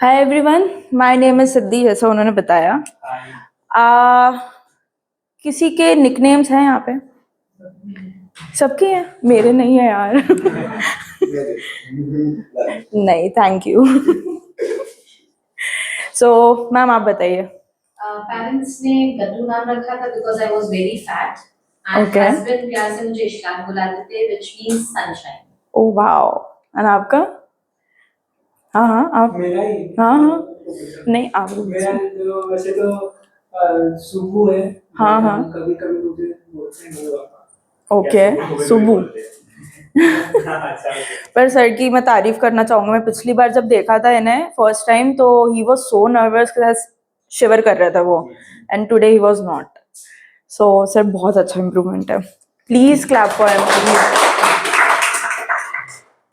Hi everyone, my name is Siddhi, जैसा उन्होंने बताया। किसी के निकनेम्स हैं यहाँ पे? सबके हैं, मेरे नहीं है यार। नहीं, थैंक यू। सो मैम आप बताइए। पेरेंट्स ने गट्टू नाम रखा था because I was very fat and Okay. Husband प्यार से मुझे इशराक बुलाते थे which means sunshine. Oh wow. And आपका? हाँ हाँ आप। मेरा ही। हाँ हाँ नहीं आप। मेरा तो वैसे तो सुबु है। हाँ हाँ कभी कभी मुझे बोलते हैं मेरे पापा। ओके सुबू। पर सर की मैं तारीफ करना चाहूंगा। मैं पिछली बार जब देखा था इन्हें फर्स्ट टाइम तो ही वाज सो नर्वस के साथ शिवर कर रहा था वो, and today he was not. So sir बहुत अच्छा इम्प्रूवमेंट है, please clap for him please.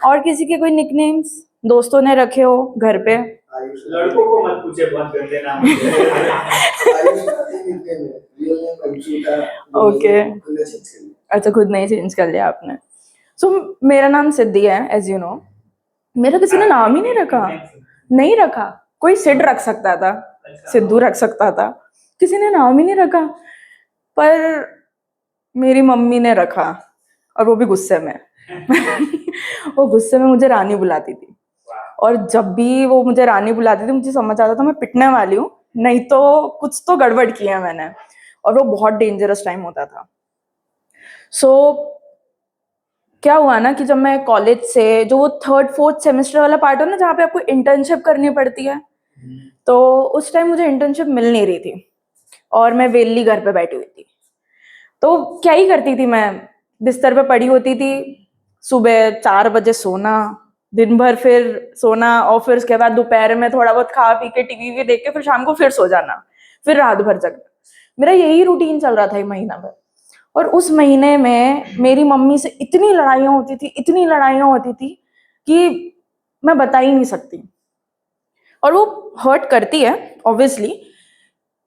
और किसी के कोई निकनेम्स दोस्तों ने रखे हो घर पे? लड़कों को मत पूछे, बहुत गंदे नाम ओके अच्छा, खुद नहीं चेंज कर लिया आपने। सो मेरा नाम सिद्धि है एज यू नो। मेरा किसी ने नाम ही नहीं रखा, नहीं रखा। कोई सिड रख सकता था, सिद्धू रख सकता था, किसी ने नाम ही नहीं रखा। पर मेरी मम्मी ने रखा, और वो भी गुस्से में। वो गुस्से में मुझे रानी बुलाती थी, और जब भी वो मुझे रानी बुलाती थी मुझे समझ आता था मैं पिटने वाली हूँ, नहीं तो कुछ तो गड़बड़ किया मैंने। और वो बहुत डेंजरस टाइम होता था। सो क्या हुआ ना कि जब मैं कॉलेज से जो वो 3rd-4th सेमेस्टर वाला पार्ट हो ना जहाँ पे आपको इंटर्नशिप करनी पड़ती है, तो उस टाइम मुझे इंटर्नशिप मिल नहीं रही थी और मैं वेली घर पे बैठी हुई थी। तो क्या ही करती थी मैं, बिस्तर पे पड़ी होती थी, सुबह 4 बजे सोना, दिन भर फिर सोना, और फिर उसके बाद दोपहर में थोड़ा बहुत खा पी के टीवी भी देख के फिर शाम को फिर सो जाना, फिर रात भर जगना। मेरा यही रूटीन चल रहा था ये महीना भर। और उस महीने में मेरी मम्मी से इतनी लड़ाइयाँ होती थी, इतनी लड़ाइयाँ होती थी कि मैं बता ही नहीं सकती। और वो हर्ट करती है ऑब्वियसली,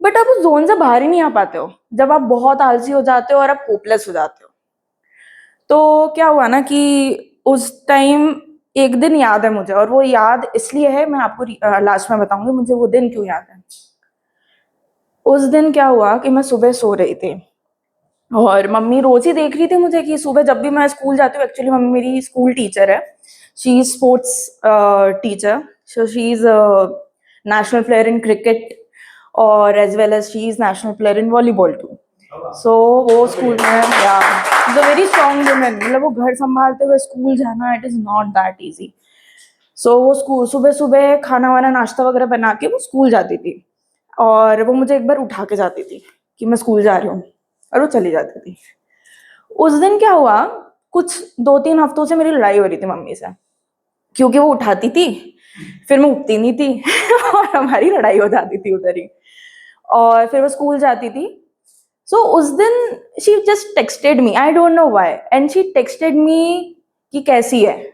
बट आप उस जोन से बाहर ही नहीं आ पाते हो जब आप बहुत आलसी हो जाते हो और आप होपलेस हो जाते हो। तो क्या हुआ ना कि उस टाइम एक दिन याद है मुझे, और वो याद इसलिए है, मैं आपको लास्ट में बताऊंगी मुझे वो दिन क्यों याद है। उस दिन क्या हुआ कि मैं सुबह सो रही थी और मम्मी रोज ही देख रही थी मुझे कि सुबह जब भी मैं स्कूल जाती हूँ, एक्चुअली मम्मी मेरी स्कूल टीचर है, she is sports teacher, so she is national player in cricket और as well as she is national player in volleyball too. So वो स्कूल में या वेरी स्ट्रॉन्ग वुमेन, मतलब वो घर संभालते हुए स्कूल जाना it is not that easy. So वो स्कूल सुबह सुबह खाना वाना नाश्ता वगैरह बना के वो स्कूल जाती थी, और वो मुझे एक बार उठा के जाती थी कि मैं स्कूल जा रही हूँ, और वो चली जाती थी। उस दिन क्या हुआ, कुछ 2-3 हफ्तों से मेरी लड़ाई हो रही थी मम्मी से, क्योंकि वो उठाती थी फिर मैं उठती नहीं थी और हमारी लड़ाई हो जाती थी उधर ही। और फिर वो स्कूल जाती थी। सो उस दिन she just texted me, I don't know why, and she texted me कि कैसी है।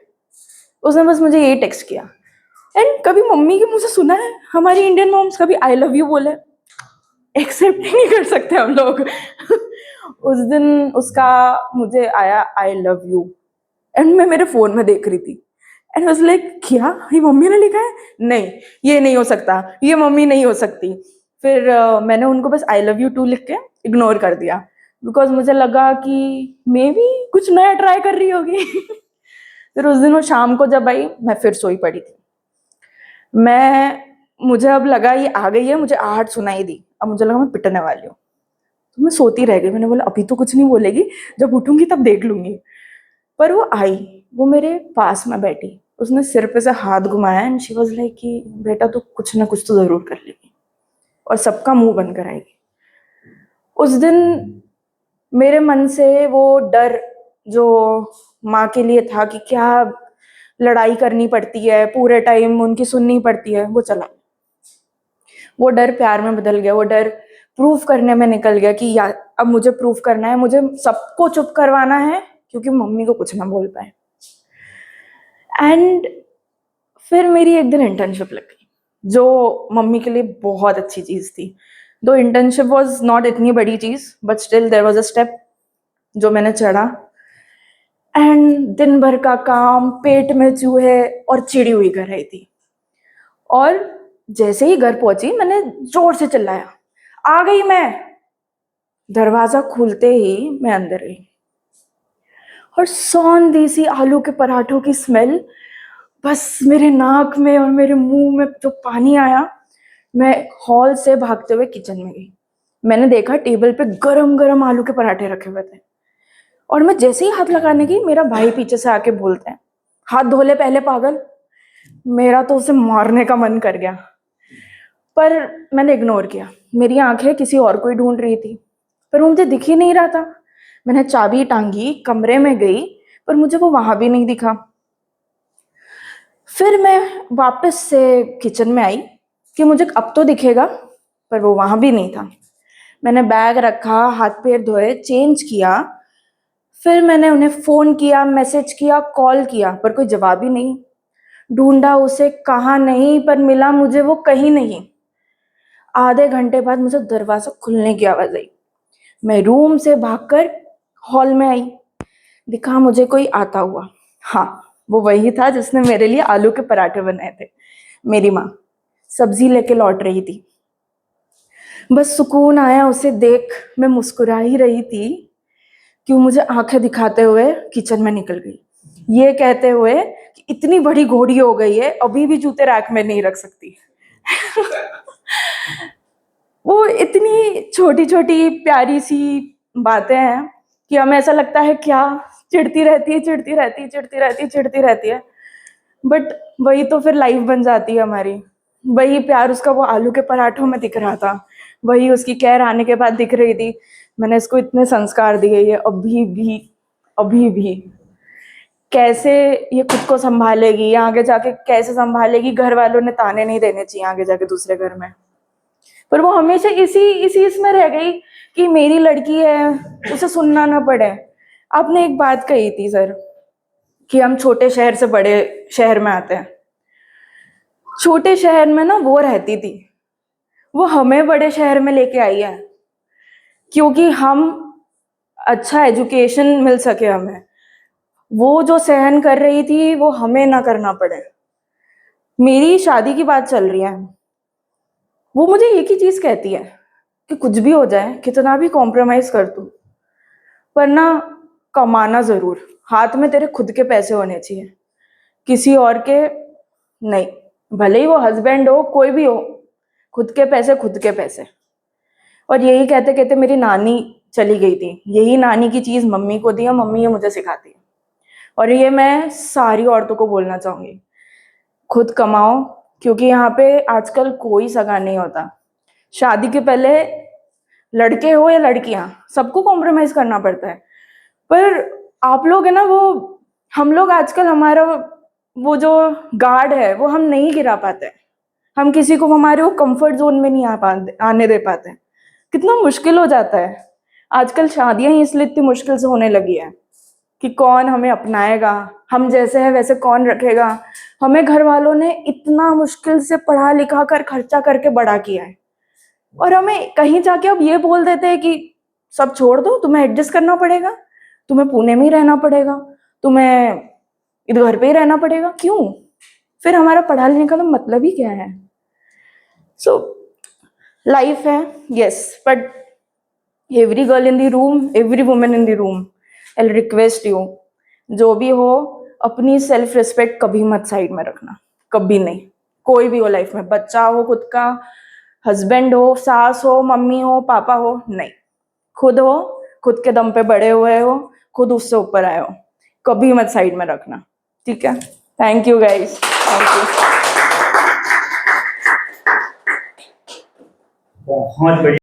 उसने बस मुझे यही टेक्स्ट किया। एंड कभी मम्मी के मुंह से सुना है हमारी इंडियन मॉम्स कभी आई लव यू बोले? एक्सेप्ट ही नहीं कर सकते हम लोग। उस दिन उसका मुझे आया आई लव यू, एंड मैं मेरे फोन में देख रही थी, एंड वाज लाइक क्या ये मम्मी ने लिखा है? नहीं, ये नहीं हो सकता, ये मम्मी नहीं हो सकती। फिर मैंने उनको बस आई लव यू टू लिख के इग्नोर कर दिया, बिकॉज मुझे लगा कि मे बी कुछ नया ट्राई कर रही होगी। फिर उस दिन वो शाम को जब आई मैं फिर सोई पड़ी थी। मुझे अब लगा ये आ गई है, मुझे आहट सुनाई दी, अब मुझे लगा मैं पिटने वाली हूँ, तो मैं सोती रह गई। मैंने बोला अभी तो कुछ नहीं बोलेगी, जब उठूंगी तब देख लूंगी। पर वो आई, वो मेरे पास में बैठी, उसने सिर पे से हाथ घुमाया एंड शी वाज लाइक कि बेटा तो कुछ ना कुछ तो जरूर कर लेगी और सबका मुंह बंद कराएगी। उस दिन मेरे मन से वो डर जो माँ के लिए था कि क्या लड़ाई करनी पड़ती है, पूरे टाइम उनकी सुननी पड़ती है, वो चला। वो डर प्यार में बदल गया, वो डर प्रूफ करने में निकल गया कि यार अब मुझे प्रूफ करना है, मुझे सबको चुप करवाना है क्योंकि मम्मी को कुछ ना बोल पाए। एंड फिर मेरी एक दिन इंटर्नशिप लग गई, जो मम्मी के लिए बहुत अच्छी चीज थी। दो इंटर्नशिप वाज नॉट इतनी बड़ी चीज, but still there was a step जो मैंने चढ़ा। एंड दिन भर का काम, पेट में चूहे और चिड़ी हुई कर रही थी। और जैसे ही घर पहुंची मैंने जोर से चिल्लाया, आ गई मैं। दरवाजा खुलते ही मैं अंदर गई और सौंधी सी आलू के पराठों की स्मेल बस मेरे नाक में और मेरे मुंह में जो पानी आया। मैं हॉल से भागते हुए किचन में गई। मैंने देखा टेबल पे गरम गरम आलू के पराठे रखे हुए थे और मैं जैसे ही हाथ लगाने गई मेरा भाई पीछे से आके बोलते हैं, हाथ धो ले पहले पागल। मेरा तो उसे मारने का मन कर गया पर मैंने इग्नोर किया। मेरी आंखें किसी और को ही ढूंढ रही थी पर वो मुझे दिख ही नहीं रहा था। मैंने चाबी टांगी, कमरे में गई पर मुझे वो वहां भी नहीं दिखा। फिर मैं वापस से किचन में आई कि मुझे अब तो दिखेगा, पर वो वहां भी नहीं था। मैंने बैग रखा, हाथ पैर धोए, चेंज किया। फिर मैंने उन्हें फोन किया, मैसेज किया, कॉल किया पर कोई जवाब ही नहीं। ढूंढा उसे, कहाँ नहीं, पर मिला मुझे वो कहीं नहीं। आधे घंटे बाद मुझे दरवाजा खुलने की आवाज आई। मैं रूम से भागकर हॉल में आई। दिखा मुझे कोई आता हुआ। हाँ, वो वही था जिसने मेरे लिए आलू के पराठे बनाए थे। मेरी माँ सब्जी लेके लौट रही थी। बस सुकून आया उसे देख। मैं मुस्कुरा ही रही थी कि वो मुझे आंखें दिखाते हुए किचन में निकल गई, ये कहते हुए कि इतनी बड़ी घोड़ी हो गई है, अभी भी जूते रैक में नहीं रख सकती। वो इतनी छोटी छोटी प्यारी सी बातें हैं कि हमें ऐसा लगता है क्या चिढ़ती रहती है, चिढ़ती रहती है, चिढ़ती रहती है, चिढ़ती रहती है। बट वही तो फिर लाइफ बन जाती है हमारी। वही प्यार उसका वो आलू के पराठों में दिख रहा था, वही उसकी केयर आने के बाद दिख रही थी। मैंने इसको इतने संस्कार दिए, ये अभी भी कैसे ये खुद को संभालेगी या आगे जाके कैसे संभालेगी। घर वालों ने ताने नहीं देने चाहिए आगे जाके दूसरे घर में, पर वो हमेशा इसी इसी इसमें रह गई कि मेरी लड़की है, उसे सुनना ना पड़े। आपने एक बात कही थी सर कि हम छोटे शहर से बड़े शहर में आते हैं। छोटे शहर में ना वो रहती थी, वो हमें बड़े शहर में लेके आई है क्योंकि हम अच्छा एजुकेशन मिल सके हमें। वो जो सहन कर रही थी वो हमें ना करना पड़े। मेरी शादी की बात चल रही है, वो मुझे एक ही चीज कहती है कि कुछ भी हो जाए, कितना भी कॉम्प्रोमाइज कर तू, पर ना कमाना जरूर, हाथ में तेरे खुद के पैसे होने चाहिए, किसी और के नहीं। भले ही वो हस्बैंड हो, कोई भी हो, खुद के पैसे, खुद के पैसे। और यही कहते कहते मेरी नानी चली गई थी। यही नानी की चीज मम्मी को दी है, मम्मी ये मुझे सिखाती है। और ये मैं सारी औरतों को बोलना चाहूंगी, खुद कमाओ, क्योंकि यहाँ पे आजकल कोई सगा नहीं होता। शादी के पहले लड़के हो या लड़कियां, सबको कॉम्प्रोमाइज करना पड़ता है। पर आप लोग है ना, वो हम लोग आजकल हमारा वो जो गार्ड है वो हम नहीं गिरा पाते। हम किसी को हमारे वो कंफर्ट जोन में नहीं आने दे पाते। कितना मुश्किल हो जाता है। आजकल शादियां ही इसलिए इतनी मुश्किल से होने लगी है कि कौन हमें अपनाएगा, हम जैसे है वैसे कौन रखेगा। हमें घर वालों ने इतना मुश्किल से पढ़ा लिखा कर खर्चा करके बड़ा किया है, और हमें कहीं जाके अब ये बोल देते हैं कि सब छोड़ दो, तुम्हें एडजस्ट करना पड़ेगा, तुम्हें पुणे में ही रहना पड़ेगा, तुम्हें इधर घर पे ही रहना पड़ेगा। क्यों? फिर हमारा पढ़ा लिखने का तो मतलब ही क्या है? सो लाइफ है, yes, but every girl in the room, every women in the room, I request you, जो भी हो, अपनी सेल्फ रिस्पेक्ट कभी मत साइड में रखना, कभी नहीं। कोई भी हो लाइफ में, बच्चा हो खुद का, हस्बैंड हो, सास हो, मम्मी हो, पापा हो, नहीं, खुद हो, खुद के दम पे बड़े हुए हो, खुद उससे ऊपर आए हो, कभी मत साइड में रखना, ठीक है? Thank you guys, thank you. बहुत बढ़िया।